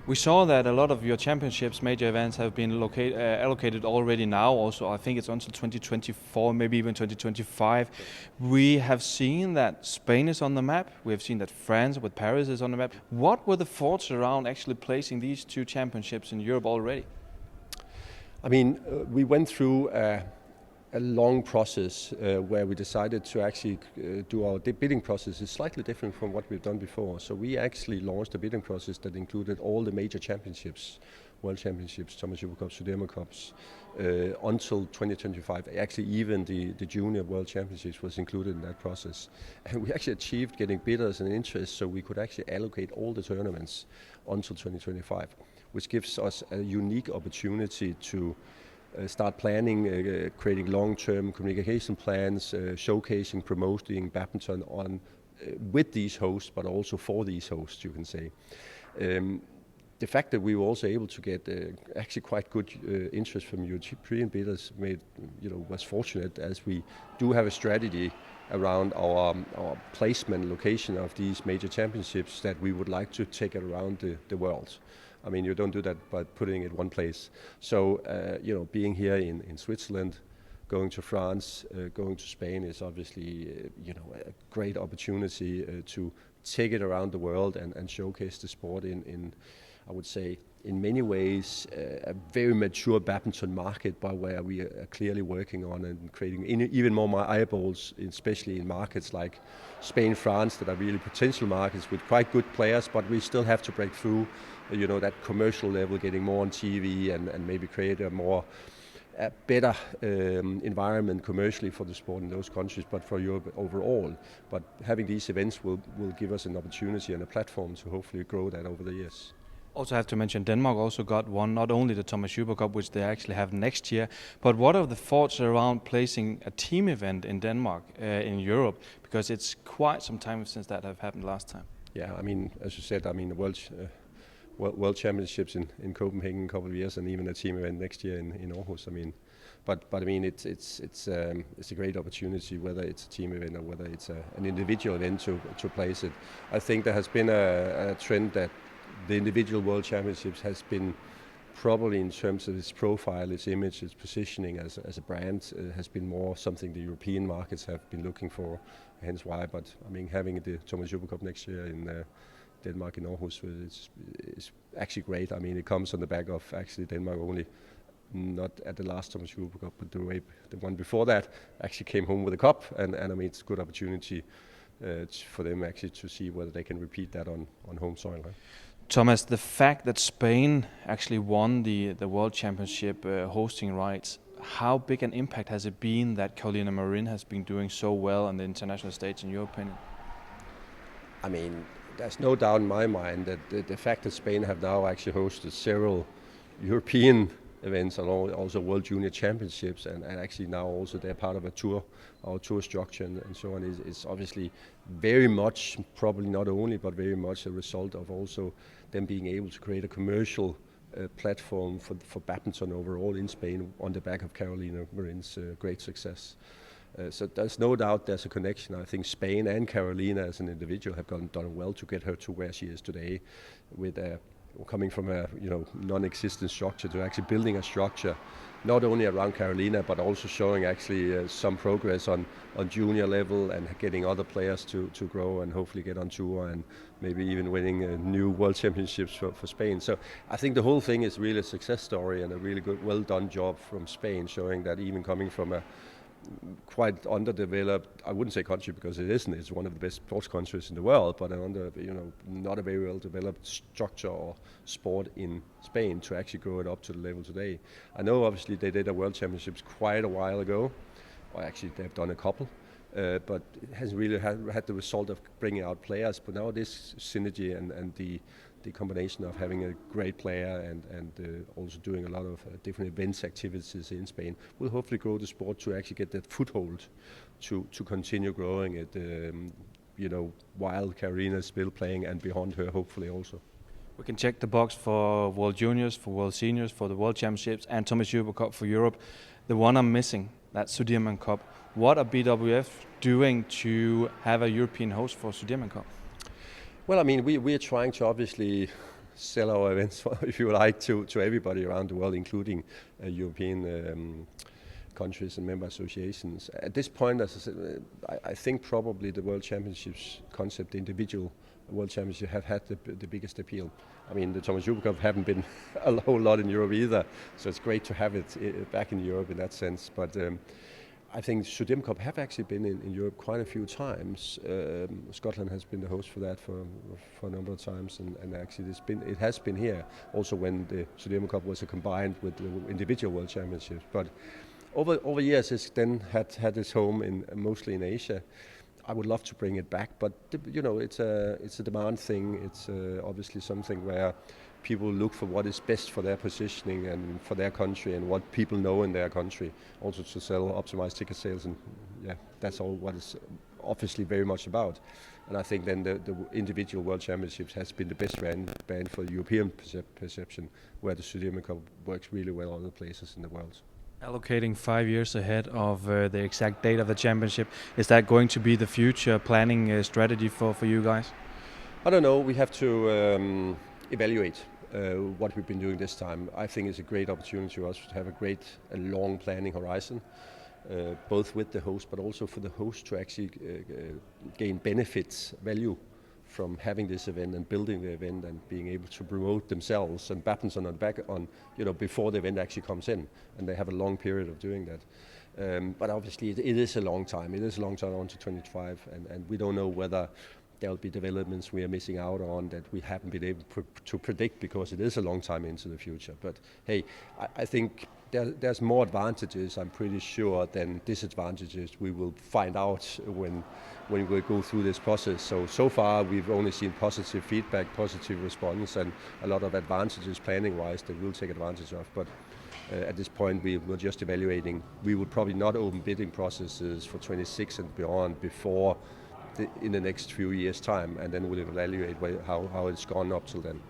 We saw that a lot of your championships, major events, have been allocated already now. Also, I think it's until 2024, maybe even 2025. We have seen that Spain is on the map. We have seen that France with Paris is on the map. What were the thoughts around actually placing these two championships in Europe already? I mean, we went through a long process where we decided to actually do our bidding process is slightly different from what we've done before. So we actually launched a bidding process that included all the major championships, World Championships, Thomas Cup, Sudirman Cups, until 2025. Actually, even the Junior World Championships was included in that process. And we actually achieved getting bidders and interest so we could actually allocate all the tournaments until 2025, which gives us a unique opportunity to start planning, creating long-term communication plans, showcasing, promoting badminton on with these hosts, but also for these hosts, you can say. The fact that we were also able to get actually quite good interest from European bidders was fortunate, as we do have a strategy around our placement location of these major championships that we would like to take it around the world. I mean, you don't do that by putting it one place. So, being here in Switzerland, going to France, going to Spain is obviously, a great opportunity to take it around the world and showcase the sport in, I would say, in many ways, a very mature badminton market, but where we are clearly working on and creating even more eyeballs, especially in markets like Spain, France, that are really potential markets with quite good players, but we still have to break through, that commercial level, getting more on TV and maybe create a better environment commercially for the sport in those countries, but for Europe overall. But having these events will give us an opportunity and a platform to hopefully grow that over the years. Also have to mention Denmark also got one, not only the Thomas Cup, which they actually have next year, but what are the thoughts around placing a team event in Denmark, in Europe? Because it's quite some time since that have happened last time. Yeah, I mean, as you said, the World Championships in Copenhagen in a couple of years, and even a team event next year in Aarhus. I mean, but I mean, it's a great opportunity, whether it's a team event or whether it's an individual event to place it. I think there has been a trend that the individual World Championships has been probably, in terms of its profile, its image, its positioning as a brand, has been more something the European markets have been looking for. Hence why. But I mean, having the Thomas Cup next year in Denmark in Aarhus is actually great. I mean, it comes on the back of actually Denmark only, not at the last Thomas Cup, but the one before that actually came home with a cup, and I mean, it's a good opportunity for them actually to see whether they can repeat that on home soil. Right? Thomas, the fact that Spain actually won the World Championship hosting rights, how big an impact has it been that Carolina Marin has been doing so well on the international stage, in your opinion? I mean, there's no doubt in my mind that the fact that Spain have now actually hosted several European events and also World Junior Championships, and actually now also they're part of our tour structure and so on, is obviously very much, probably not only, but very much a result of also them being able to create a commercial platform for badminton overall in Spain on the back of Carolina Marin's great success. So there's no doubt there's a connection. I think Spain and Carolina as an individual have done well to get her to where she is today, with coming from a non-existent structure to actually building a structure, not only around Carolina, but also showing actually some progress on junior level and getting other players to grow and hopefully get on tour and maybe even winning new World Championships for Spain. So I think the whole thing is really a success story and a really good, well done job from Spain, showing that even coming from a quite underdeveloped, I wouldn't say country because it isn't, it's one of the best sports countries in the world, but not a very well developed structure or sport in Spain, to actually grow it up to the level today. I know obviously they did a World Championships quite a while ago, or actually they've done a couple, but it hasn't really had the result of bringing out players. But now this synergy and the combination of having a great player and also doing a lot of different events activities in Spain will hopefully grow the sport to actually get that foothold to continue growing it, while Carolina is still playing and beyond her hopefully also. We can check the box for World Juniors, for World Seniors, for the World Championships and Thomas Cup for Europe. The one I'm missing, that's Sudirman Cup. What are BWF doing to have a European host for Sudirman Cup? Well, I mean, we are trying to obviously sell our events, if you like, to everybody around the world, including European countries and member associations. At this point, as I said, I think probably the World Championships concept, the individual World Championships, have had the biggest appeal. I mean, the Thomas Cup haven't been a whole lot in Europe either, so it's great to have it back in Europe in that sense. But I think Sudirman Cup have actually been in Europe quite a few times. Scotland has been the host for that for a number of times, and actually it has been here also when the Sudirman Cup was combined with the individual World Championships. But over years, it's then had its home mostly in Asia. I would love to bring it back, but it's a demand thing. It's obviously something where people look for what is best for their positioning and for their country and what people know in their country, also to optimize ticket sales, and that's all what it's obviously very much about. And I think then the individual World Championships has been the best band for the European perception, where the Sudirman Cup works really well other places in the world. Allocating 5 years ahead of the exact date of the championship, is that going to be the future planning strategy for you guys? I don't know. We have to evaluate what we've been doing this time. I think it's a great opportunity for us to have a great and long planning horizon, both with the host, but also for the host to actually gain benefits, value from having this event and building the event and being able to promote themselves and badminton on the back on, before the event actually comes in, and they have a long period of doing that. But obviously it is a long time. It is a long time on to 25, and we don't know whether there'll be developments we are missing out on that we haven't been able to predict, because it is a long time into the future. But hey, I think there's more advantages, I'm pretty sure, than disadvantages. We will find out when we go through this process. So far we've only seen positive feedback, positive response, and a lot of advantages planning-wise that we'll take advantage of. But at this point we're just evaluating. We would probably not open bidding processes for 26 and beyond before in the next few years' time, and then we'll evaluate how it's gone up till then.